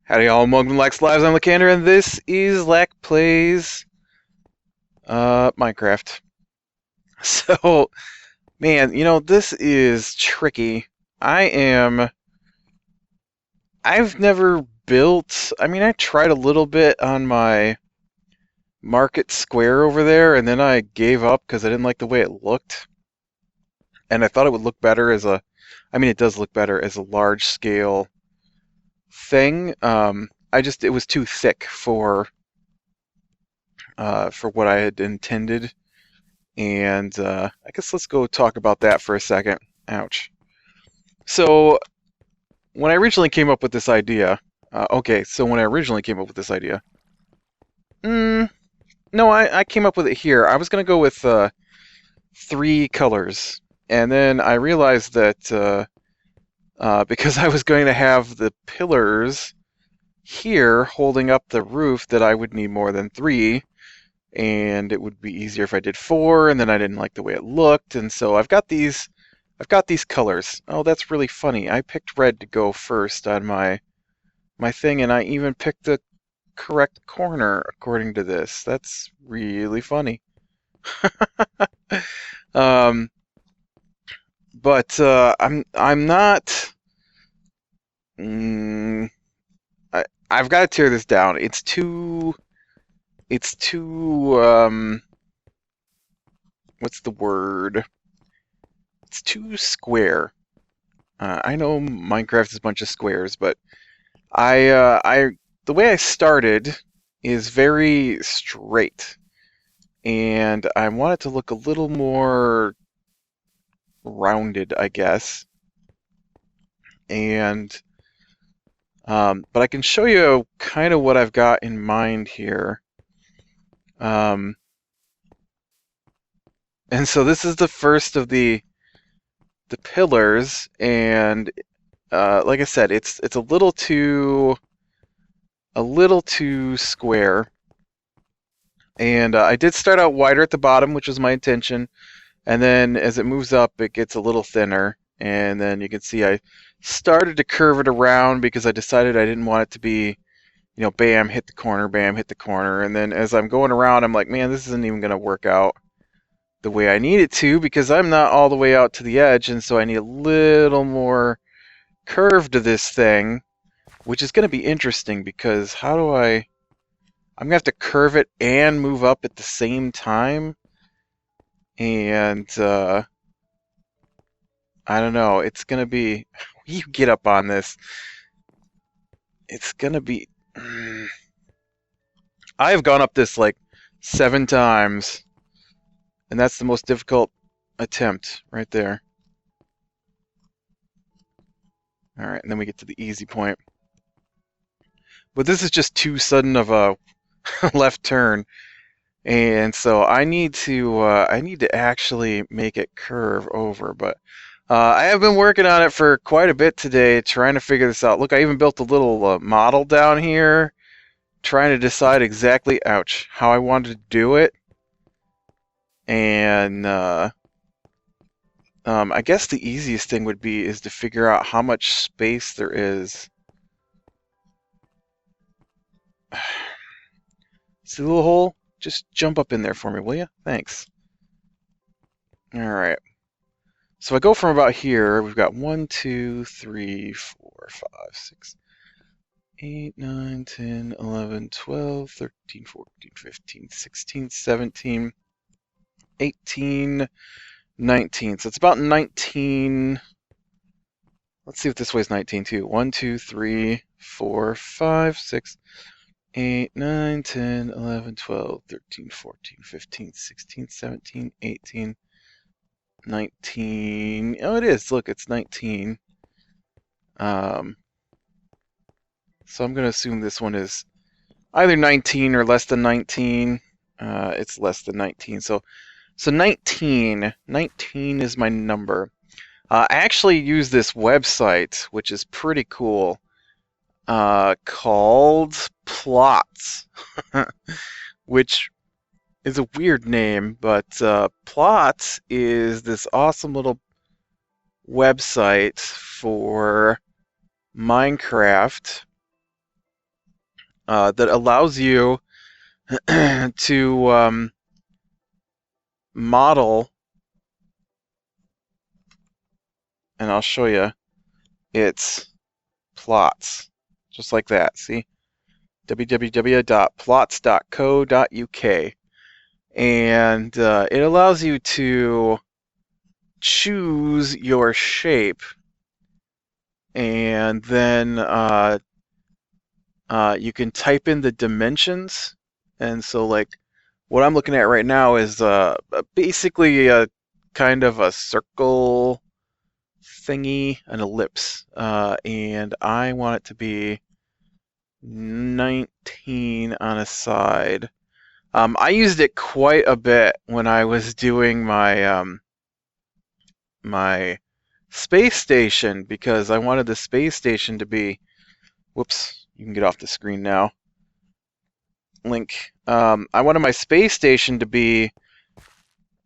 Howdy all, welcome to Lac Lives. I'm Lakander, and this is Lac Plays Minecraft. So, man, this is tricky. I've never built, I tried a little bit on my market square over there, and then I gave up because I didn't like the way it looked. And I thought it would look better it does look better as a large scale thing. It was too thick for what I had intended. And I guess let's go talk about that for a second. Ouch. So when I originally came up with this idea, no, I came up with it here. I was going to go with 3 colors. And then I realized that because I was going to have the pillars here holding up the roof, that I would need more than 3. And it would be easier if I did 4, and then I didn't like the way it looked, and so I've got these colors. Oh, that's really funny. I picked red to go first on my thing, and I even picked the correct corner according to this. That's really funny. um, but I'm not. I've got to tear this down. It's too. What's the word? It's too square. I know Minecraft is a bunch of squares, but the way I started is very straight, and I want it to look a little more rounded, I guess. And but I can show you kind of what I've got in mind here. And so this is the first of the pillars, and like I said, it's a little too square. And I did start out wider at the bottom, which was my intention, and then as it moves up, it gets a little thinner. And then you can see I started to curve it around because I decided I didn't want it to be, bam, hit the corner, bam, hit the corner. And then as I'm going around, I'm like, man, this isn't even going to work out the way I need it to, because I'm not all the way out to the edge, and so I need a little more curve to this thing, which is going to be interesting, because I'm going to have to curve it and move up at the same time. And I don't know, it's going to be, you get up on this, it's going to be, I have gone up this like 7 times, and that's the most difficult attempt right there. Alright, and then we get to the easy point. But this is just too sudden of a left turn. And so I need to actually make it curve over. But I have been working on it for quite a bit today, trying to figure this out. Look, I even built a little model down here, trying to decide exactly, ouch, how I wanted to do it. And I guess the easiest thing would be is to figure out how much space there is. See the little hole? Just jump up in there for me, will you? Thanks. Alright. So I go from about here. We've got 1, 2, 3, 4, 5, 6, 8, 9, 10, 11, 12, 13, 14, 15, 16, 17, 18, 19. So it's about 19. Let's see if this weighs 19 too. 1, 2, 3, 4, 5, 6, 8, 9, 10, 11, 12, 13, 14, 15, 16, 17, 18, 19. Oh, it is. Look, it's 19. So I'm going to assume this one is either 19 or less than 19. It's less than 19. So 19 is my number. I actually use this website, which is pretty cool, called Plots, which is a weird name, but Plots is this awesome little website for Minecraft, that allows you to model, and I'll show you, its plots, just like that. See, www.plots.co.uk, and it allows you to choose your shape, and then you can type in the dimensions. And so, like, what I'm looking at right now is basically a kind of a circle thingy, an ellipse, and I want it to be 19 on a side. I used it quite a bit when I was doing my space station, because I wanted the space station to be, whoops, you can get off the screen now, link. I wanted my space station to be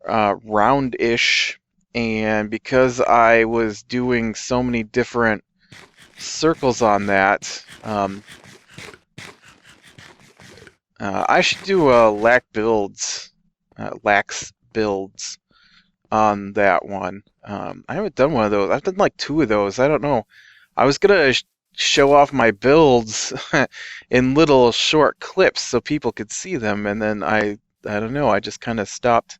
roundish, and because I was doing so many different circles on that, I should do a lax builds on that one. I haven't done one of those. I've done like 2 of those. I don't know. I was gonna show off my builds in little short clips so people could see them, and then I don't know. I just kind of stopped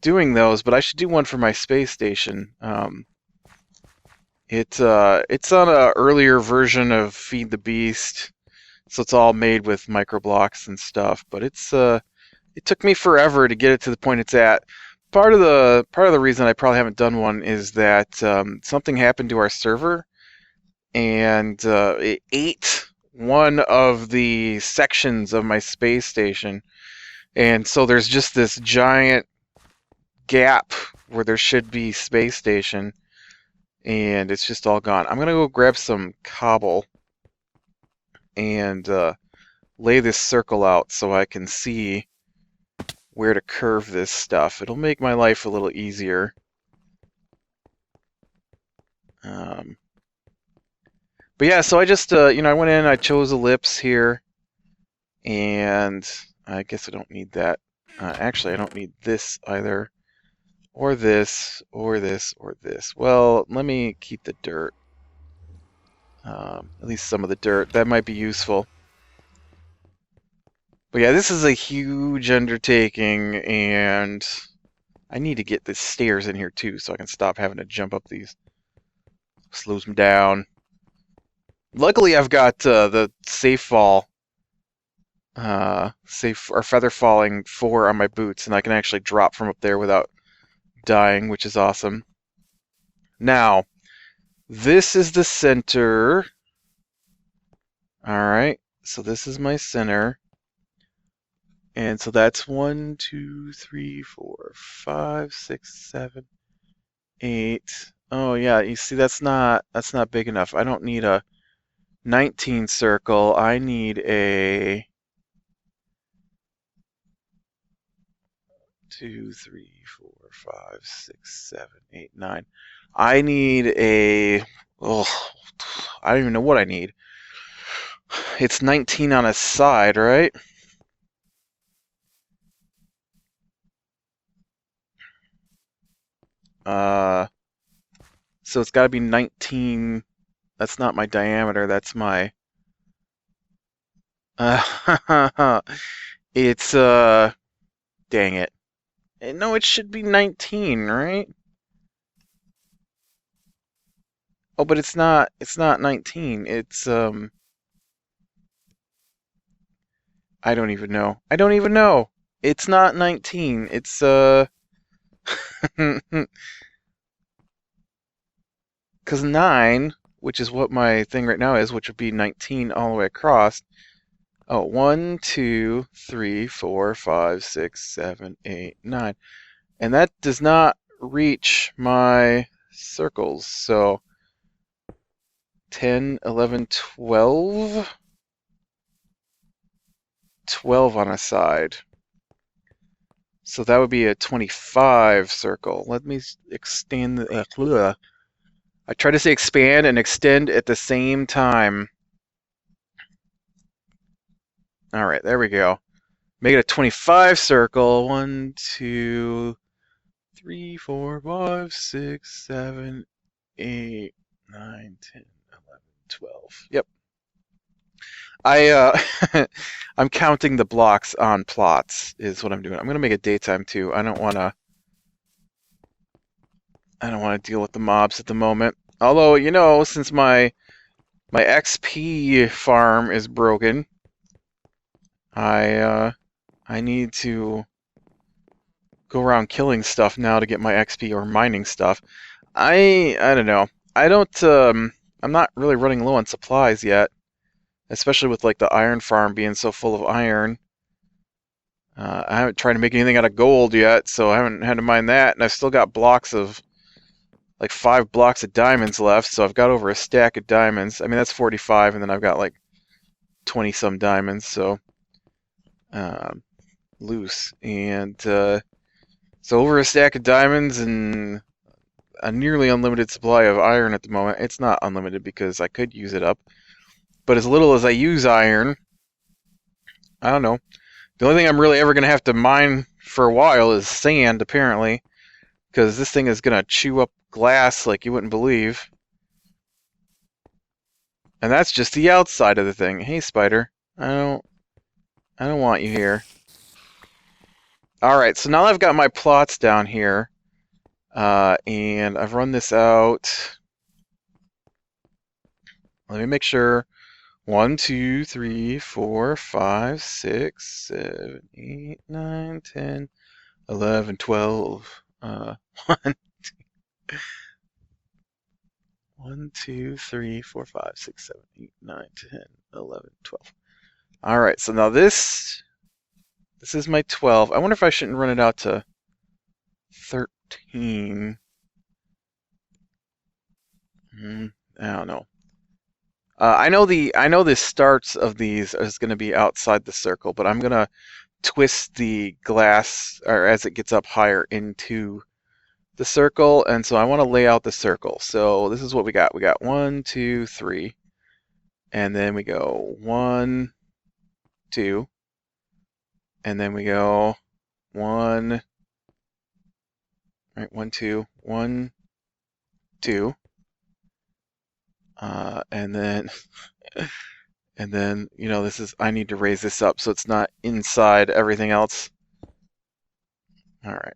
doing those. But I should do one for my space station. It's on a earlier version of Feed the Beast, so it's all made with microblocks and stuff. But it took me forever to get it to the point it's at. Part of the reason I probably haven't done one is that something happened to our server, and it ate one of the sections of my space station, and so there's just this giant gap where there should be space station, and it's just all gone. I'm gonna go grab some cobble and lay this circle out so I can see where to curve this stuff. It'll make my life a little easier. But yeah, so I just, I went in, I chose ellipse here, and I guess I don't need that. Actually, I don't need this either, or this, or this, or this. Well, let me keep the dirt. At least some of the dirt. That might be useful. But yeah, this is a huge undertaking, and I need to get the stairs in here too, so I can stop having to jump up these. Slows me down. Luckily, I've got the safe fall, safe or feather falling 4 on my boots, and I can actually drop from up there without dying, which is awesome. Now, this is the center. All right, so this is my center, and so that's 1, 2, 3, 4, 5, 6, 7, 8. Oh yeah, you see that's not big enough. I don't need a 19 circle. I need a 2, 3, 4, 5, 6, 7, 8, 9. I need a, I don't even know what I need. It's 19 on a side, right? So it's got to be 19. That's not my diameter. That's my. It's dang it. No, it should be 19, right? Oh, but it's not. It's not 19. It's I don't even know. I don't even know. It's not 19. It's because 9, which is what my thing right now is, which would be 19 all the way across. Oh, 1, 2, 3, 4, 5, 6, 7, 8, 9. And that does not reach my circles. So 10, 11, 12. 12 on a side. So that would be a 25 circle. Let me extend the... I try to say expand and extend at the same time. All right, there we go. Make it a 25 circle. 1, 2, 3, 4, 5, 6, 7, 8, 9, 10, 11, 12. Yep. I'm counting the blocks on plots is what I'm doing. I'm gonna make it daytime too. I don't wanna deal with the mobs at the moment. Although, you know, since my XP farm is broken, I need to go around killing stuff now to get my XP or mining stuff. I don't know. I'm not really running low on supplies yet, especially with like the iron farm being so full of iron. I haven't tried to make anything out of gold yet, so I haven't had to mine that, and I've still got blocks of like 5 blocks of diamonds left, so I've got over a stack of diamonds. I mean, that's 45, and then I've got like 20 some diamonds, so um, loose. And so over a stack of diamonds and a nearly unlimited supply of iron at the moment. It's not unlimited because I could use it up. But as little as I use iron, I don't know. The only thing I'm really ever going to have to mine for a while is sand, apparently. Because this thing is going to chew up glass like you wouldn't believe. And that's just the outside of the thing. Hey, spider. I don't want you here. Alright, so now I've got my plots down here. And I've run this out. Let me make sure. 1, 2, 3, 4, 5, 6, 7, 8, 9, 10, 11, 12. 1, 2, 3, 4, 5, 6, 7, 8, 9, 10, 11, 12. All right, so now this is my 12. I wonder if I shouldn't run it out to 13. I don't know. I know the starts of these is going to be outside the circle, but I'm going to twist the glass, or as it gets up higher, into the circle, and so I want to lay out the circle. So this is what we got. We got 1, 2, 3, and then we go 1, 2, and then we go 1, right, 1, 2, 1, 2, and then and then you know this is I need to raise this up so it's not inside everything else. All right.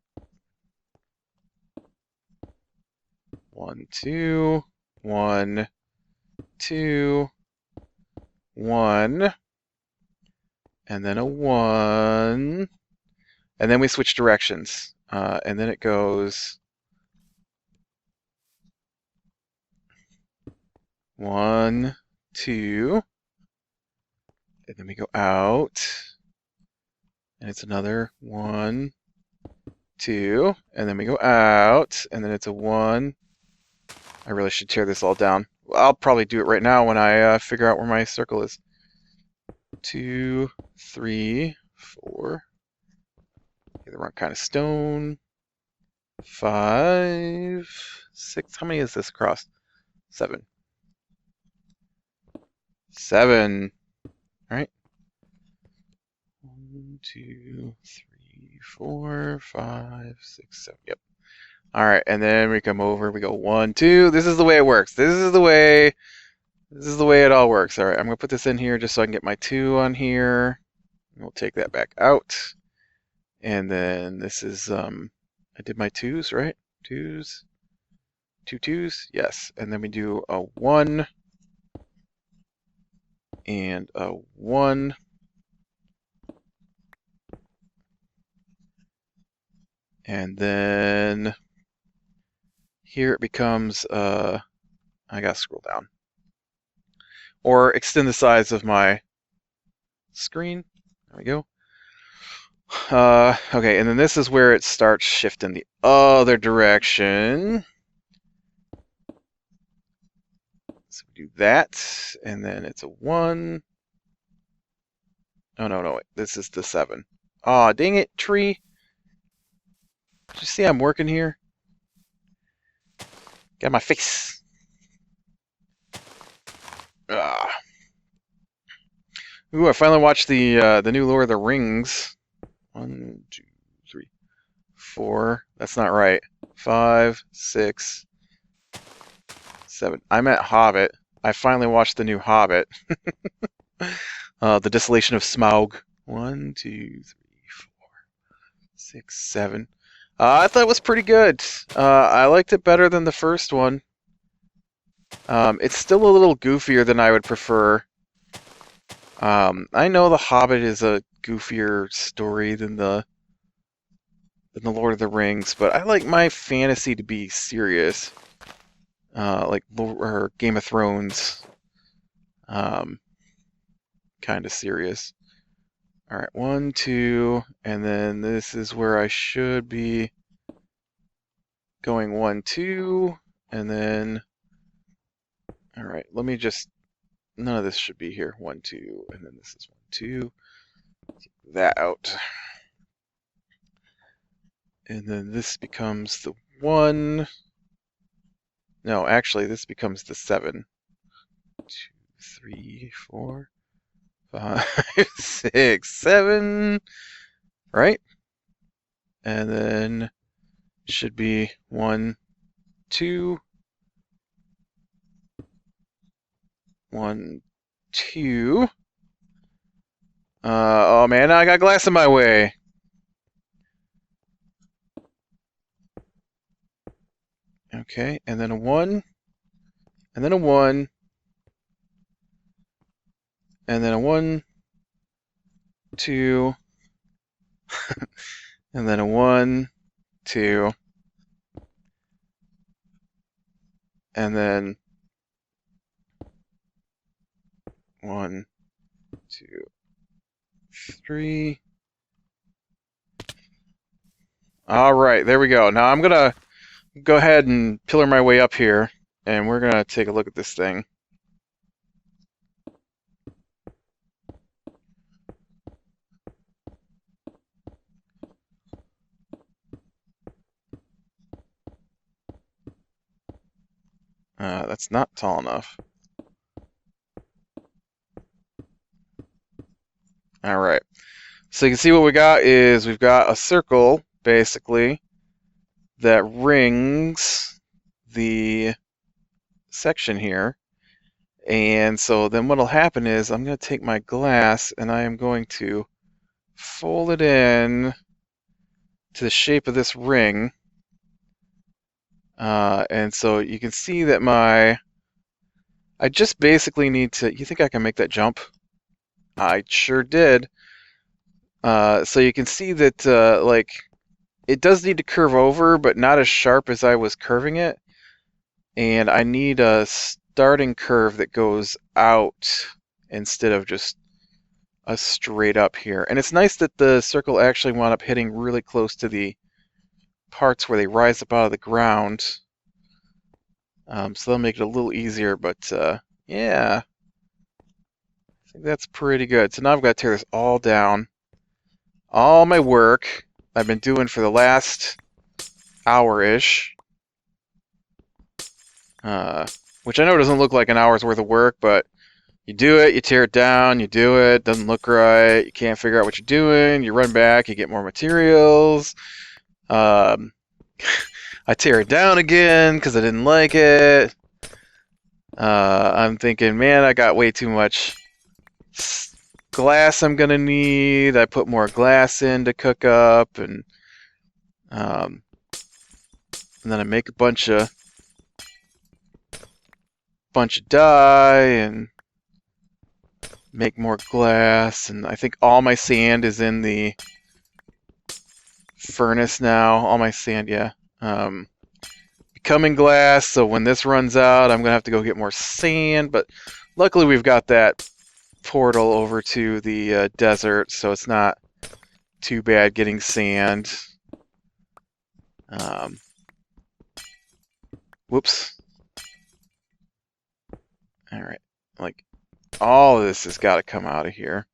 1, 2, 1, 2, 1, and then a 1, and then we switch directions, and then it goes 1, 2, and then we go out, and it's another 1, 2, and then we go out, and then it's a 1. I really should tear this all down. I'll probably do it right now when I figure out where my circle is. 2, 3, 4. Get the wrong kind of stone. 5, 6. How many is this across? 7. 7. All right. 1, 2, 3, 4, 5, 6, 7. Yep. All right, and then we come over. We go 1, 2. This is the way it works. This is the way it all works. All right, I'm gonna put this in here just so I can get my 2 on here. We'll take that back out, and then this is I did my 2s, right? 2s, 2 2s, yes. And then we do a 1 and a 1. And then here it becomes, I gotta scroll down. Or extend the size of my screen. There we go. Okay, and then this is where it starts shifting the other direction. So we do that, and then it's a 1. Oh, no, wait. This is the 7. Aw, dang it, tree. Did you see I'm working here? Got my face. Ah. Ooh, I finally watched the new Lord of the Rings. 1, 2, 3, 4. That's not right. 5, 6, 7. I'm at Hobbit. I finally watched the new Hobbit. The Desolation of Smaug. 1, 2, 3, 4, 6, 7. I thought it was pretty good. I liked it better than the first one. It's still a little goofier than I would prefer. I know The Hobbit is a goofier story than the Lord of the Rings, but I like my fantasy to be serious, like or Game of Thrones, kind of serious. All right, 1, 2, and then this is where I should be going 1, 2, and then. All right, let me just. None of this should be here. 1, 2, and then this is 1, 2. Take that out. And then this becomes the 1. No, actually, this becomes the 7. 2, 3, 4, 5, 6, 7. Right? And then it should be 1, 2. 1, 2. Oh man, I got glass in my way. Okay, and then a 1, and then a 1, and then a 1, 2, and then a 1, 2, and then 1, 2, 3. All right, there we go. Now I'm gonna go ahead and pillar my way up here, and we're gonna take a look at this thing. That's not tall enough. All right. So you can see what we got is we've got a circle, basically, that rings the section here. And so then what'll happen is I'm going to take my glass and I am going to fold it in to the shape of this ring. And so you can see that I just basically need to, you think I can make that jump? I sure did. So you can see that, like, it does need to curve over, but not as sharp as I was curving it. And I need a starting curve that goes out instead of just a straight up here. And it's nice that the circle actually wound up hitting really close to the parts where they rise up out of the ground. So that'll make it a little easier, but yeah, I think that's pretty good. So now I've got to tear this all down. All my work I've been doing for the last hour-ish, which I know doesn't look like an hour's worth of work, but you do it, you tear it down, you do it, doesn't look right, you can't figure out what you're doing, you run back, you get more materials. I tear it down again because I didn't like it. I'm thinking, man, I got way too much glass I'm gonna need. I put more glass in to cook up, and then I make a bunch of dye and make more glass. And I think all my sand is in the furnace now. All my sand, yeah. Becoming glass, so when this runs out, I'm gonna have to go get more sand. But luckily, we've got that portal over to the desert, so it's not too bad getting sand. Whoops. All right, like all of this has got to come out of here.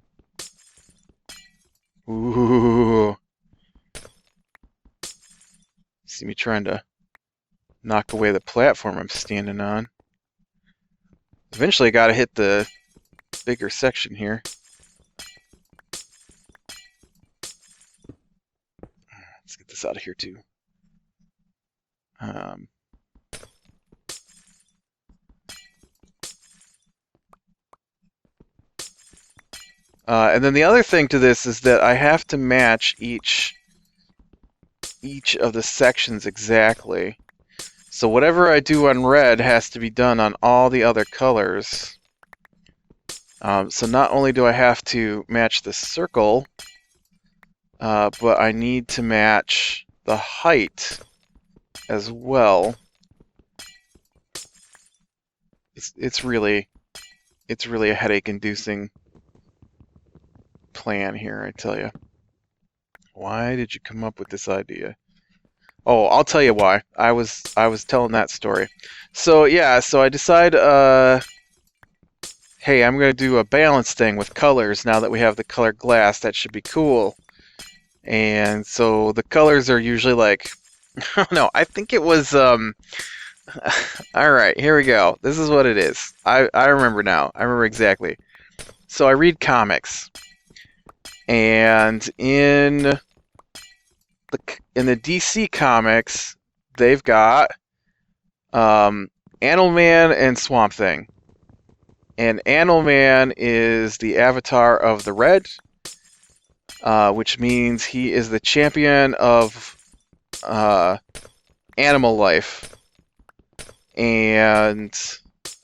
Ooh. See me trying to knock away the platform I'm standing on. Eventually, I got to hit the bigger section here. Let's get this out of here too. Um, and then the other thing to this is that I have to match each of the sections exactly. So whatever I do on red has to be done on all the other colors. So not only do I have to match the circle, but I need to match the height as well. It's really a headache-inducing plan here, I tell you. Why did you come up with this idea? Oh, I'll tell you why. I was telling that story. So yeah, so I decide, hey, I'm gonna do a balance thing with colors now that we have the colored glass. That should be cool. And so the colors are usually like, no, I think it was all right, here we go. This is what it is. I remember now. I remember exactly. So I read comics, and in the DC comics, they've got Animal Man and Swamp Thing. And Animal Man is the avatar of the red, which means he is the champion of animal life. And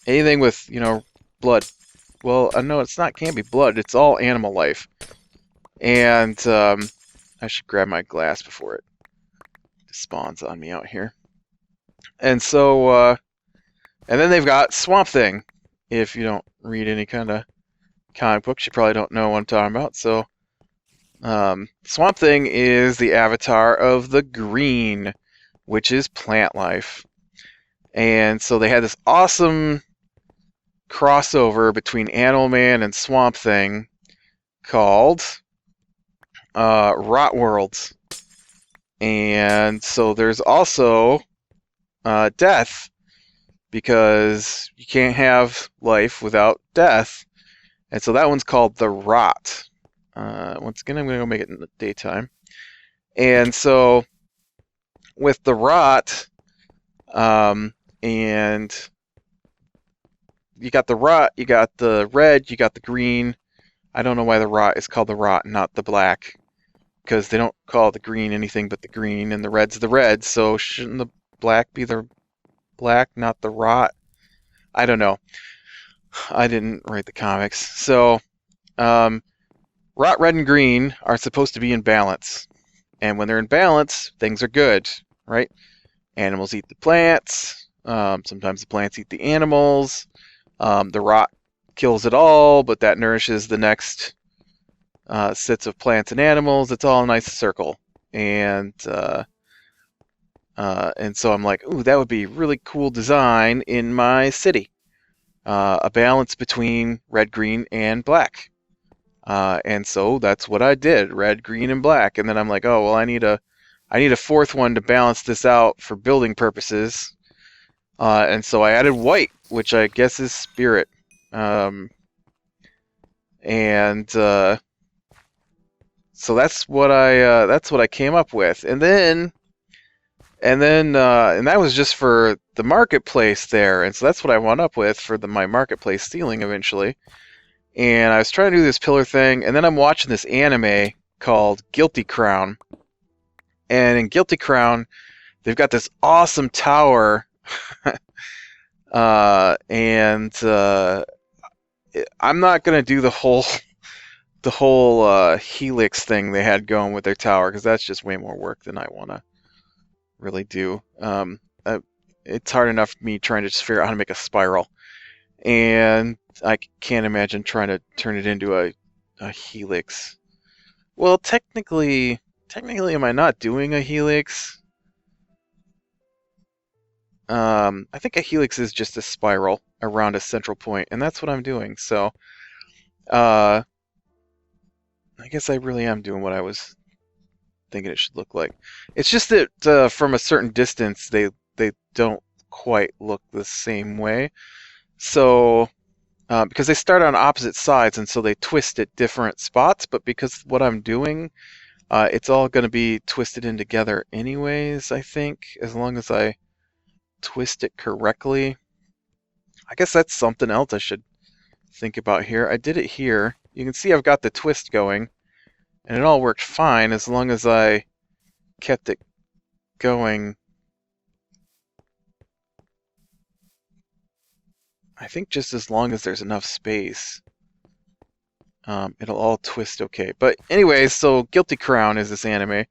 anything with, blood. Well, no, can't be blood. It's all animal life. And I should grab my glass before it spawns on me out here. And so, and then they've got Swamp Thing. If you don't read any kind of comic books, you probably don't know what I'm talking about. So, Swamp Thing is the avatar of the green, which is plant life. And so they had this awesome crossover between Animal Man and Swamp Thing called Rot Worlds. And so there's also death, because you can't have life without death. And so that one's called the Rot. Once again, I'm going to go make it in the daytime. And so with the Rot, and you got the Rot, you got the red, you got the green. I don't know why the Rot is called the Rot, not the black, because they don't call the green anything but the green, and the red's the red. So shouldn't the black be the black, not the Rot? I don't know. I didn't write the comics. So, Rot, red, and green are supposed to be in balance. And when they're in balance, things are good, right? Animals eat the plants. Sometimes the plants eat the animals. The Rot kills it all, but that nourishes the next sets of plants and animals. It's all a nice circle. And so I'm like, ooh, that would be really cool design in my city. A balance between red, green, and black. And so that's what I did, red, green, and black. And then I'm like, oh, well, I need a fourth one to balance this out for building purposes. And so I added white, which I guess is spirit. So that's what I came up with. And that was just for the marketplace there. And so that's what I wound up with for my marketplace ceiling eventually. And I was trying to do this pillar thing, and then I'm watching this anime called Guilty Crown. And in Guilty Crown, they've got this awesome tower. I'm not gonna do the whole helix thing they had going with their tower, because that's just way more work than I want to really do. It's hard enough me trying to just figure out how to make a spiral, and I can't imagine trying to turn it into a helix. Well, technically, am I not doing a helix? I think a helix is just a spiral around a central point, and that's what I'm doing. So, I guess I really am doing what I was thinking it should look like. It's just that from a certain distance, they don't quite look the same way. So, because they start on opposite sides, and so they twist at different spots. But because what I'm doing It's all going to be twisted in together anyways, I think, as long as I twist it correctly. I guess that's something else I should think about here. I did it here. You can see I've got the twist going, and it all worked fine as long as I kept it going. I think just as long as there's enough space, it'll all twist okay. But anyways, so Guilty Crown is this anime,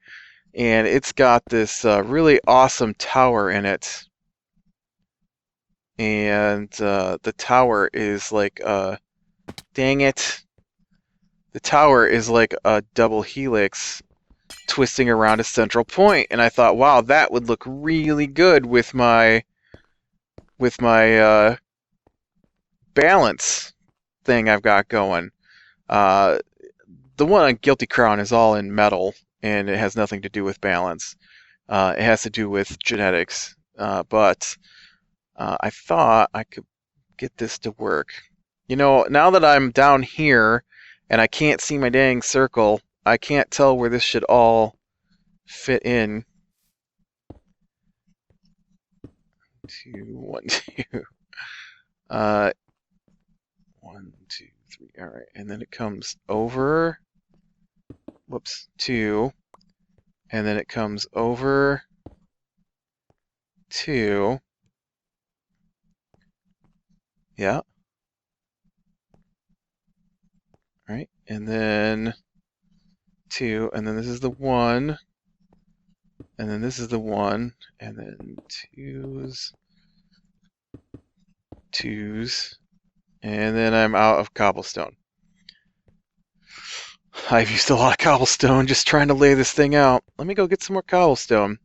and it's got this really awesome tower in it. And the tower is like dang it. The tower is like a double helix twisting around a central point, and I thought, wow, that would look really good with my balance thing I've got going. The one on Guilty Crown is all in metal, and it has nothing to do with balance. It has to do with genetics. But I thought I could get this to work. You know, now that I'm down here and I can't see my dang circle, I can't tell where this should all fit in. 2, 1, 2. 1, 2, 3. All right, and then it comes over. Whoops, 2. And then it comes over 2. Yeah. All right, and then 2, and then this is the 1, and then this is the 1, and then 2s, and then I'm out of cobblestone. I've used a lot of cobblestone just trying to lay this thing out. Let me go get some more cobblestone.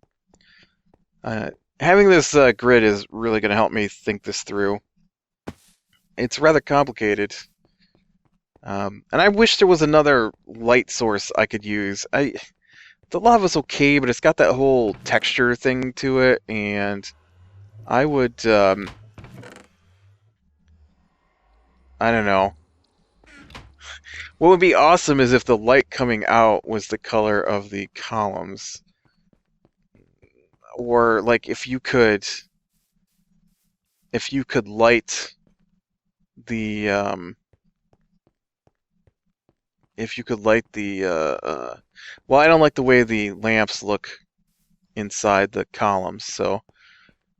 Having this grid is really going to help me think this through. It's rather complicated. And I wish there was another light source I could use. The lava's okay, but it's got that whole texture thing to it, and I would, I don't know. What would be awesome is if the light coming out was the color of the columns. Or, like, if you could light the, well, I don't like the way the lamps look inside the columns, so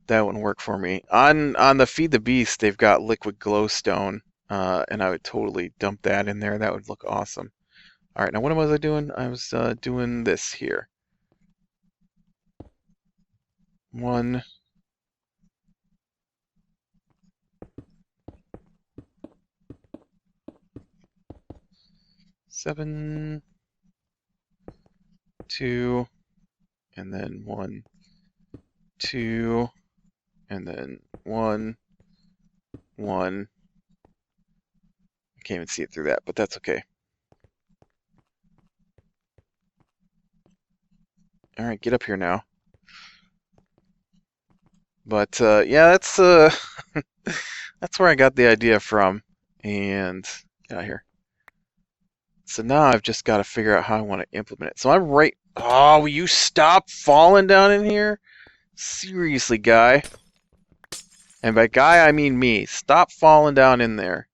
that wouldn't work for me. On the Feed the Beast, they've got liquid glowstone, and I would totally dump that in there. That would look awesome. All right, now what was I doing? I was doing this here. 1. 7, 2, and then 1, 2, and then 1, 1. I can't even see it through that, but that's okay. All right, get up here now. But yeah, that's that's where I got the idea from, and get out here. So now I've just got to figure out how I want to implement it. So I'm right. Oh, will you stop falling down in here? Seriously, guy. And by guy, I mean me. Stop falling down in there.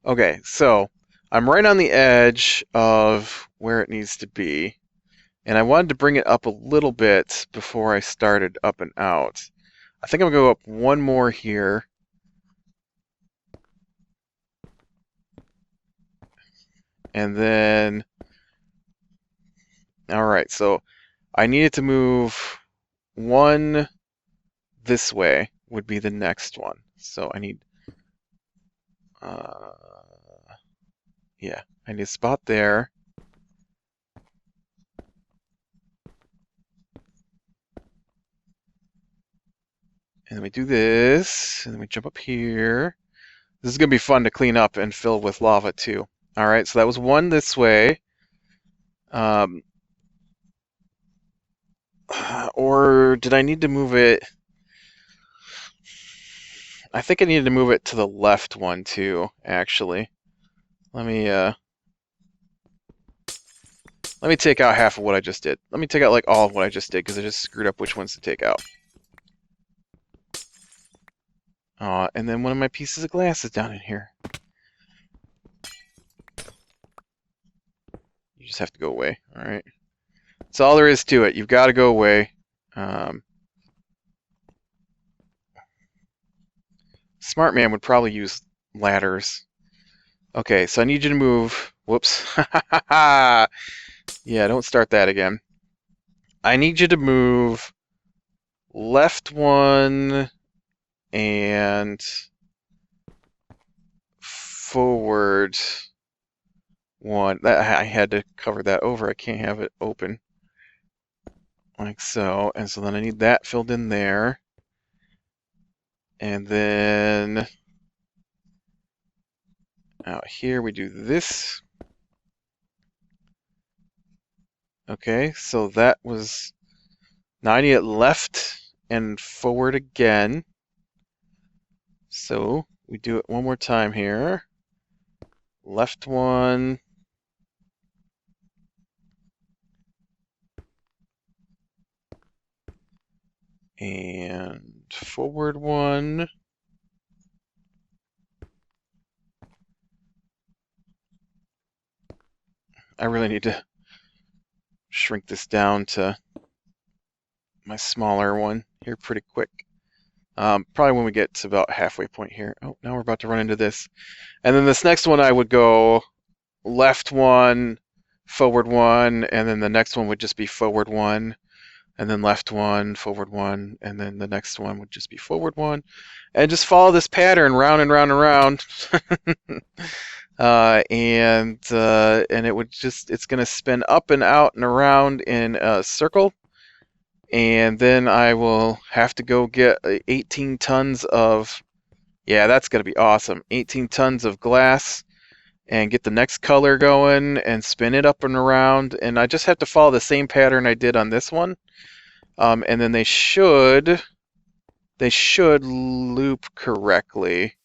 Okay, so I'm right on the edge of where it needs to be. And I wanted to bring it up a little bit before I started up and out. I think I'm going to go up one more here. And then, all right, so I needed to move 1 this way would be the next one. So I need, yeah, I need a spot there. And then we do this, and then we jump up here. This is going to be fun to clean up and fill with lava too. All right, so that was 1 this way. Or did I need to move it? I think I needed to move it to the left one too, actually. let me take out half of what I just did. Let me take out like all of what I just did because I just screwed up which ones to take out. And then one of my pieces of glass is down in here. You just have to go away. All right. That's all there is to it. You've got to go away. Smart man would probably use ladders. Okay, so I need you to move. Whoops. Yeah, don't start that again. I need you to move left one and forward one. I had to cover that over. I can't have it open. Like so. And so then I need that filled in there. And then out here we do this. Okay, so that was... Now I need it left and forward again. So we do it one more time here. Left one. And forward one. I really need to shrink this down to my smaller one here pretty quick. Probably when we get to about halfway point here. Oh, now we're about to run into this. And then this next one I would go left one, forward one, and then the next one would just be forward one, and then left one, forward one, and then the next one would just be forward one. And just follow this pattern round and round and round. And it would just, it's going to spin up and out and around in a circle. And then I will have to go get 18 tons of, yeah, that's going to be awesome. 18 tons of glass and get the next color going and spin it up and around. And I just have to follow the same pattern I did on this one. And then they should loop correctly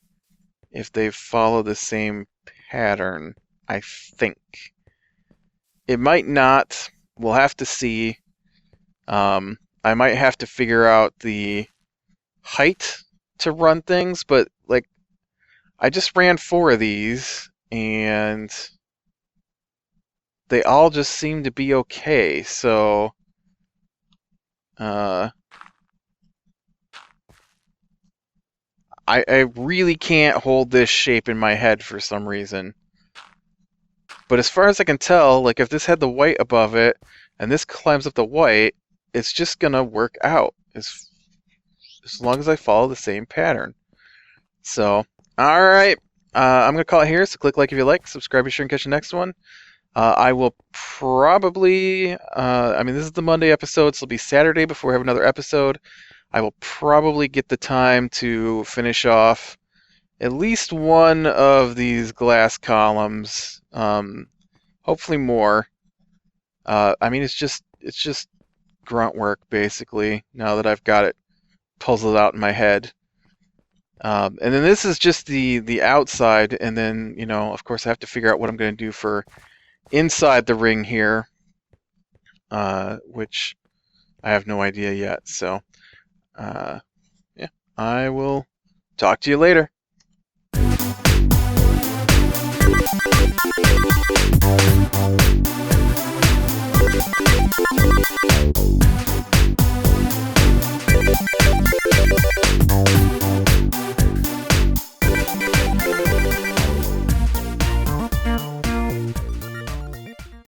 if they follow the same pattern, I think. It might not. We'll have to see. I might have to figure out the height to run things, but like I just ran 4 of these and they all just seem to be okay. So I really can't hold this shape in my head for some reason. But as far as I can tell, like if this had the white above it and this climbs up the white, it's just gonna work out as long as I follow the same pattern. So, all right, I'm gonna call it here. So click like if you like, subscribe, be sure and catch the next one. I will probably, I mean, this is the Monday episode, so it'll be Saturday before we have another episode. I will probably get the time to finish off at least one of these glass columns. Hopefully more. I mean, it's just grunt work basically. Now that I've got it puzzled out in my head. And then this is just the outside, and then of course I have to figure out what I'm going to do for inside the ring here, which I have no idea yet. So. Yeah, I will talk to you later.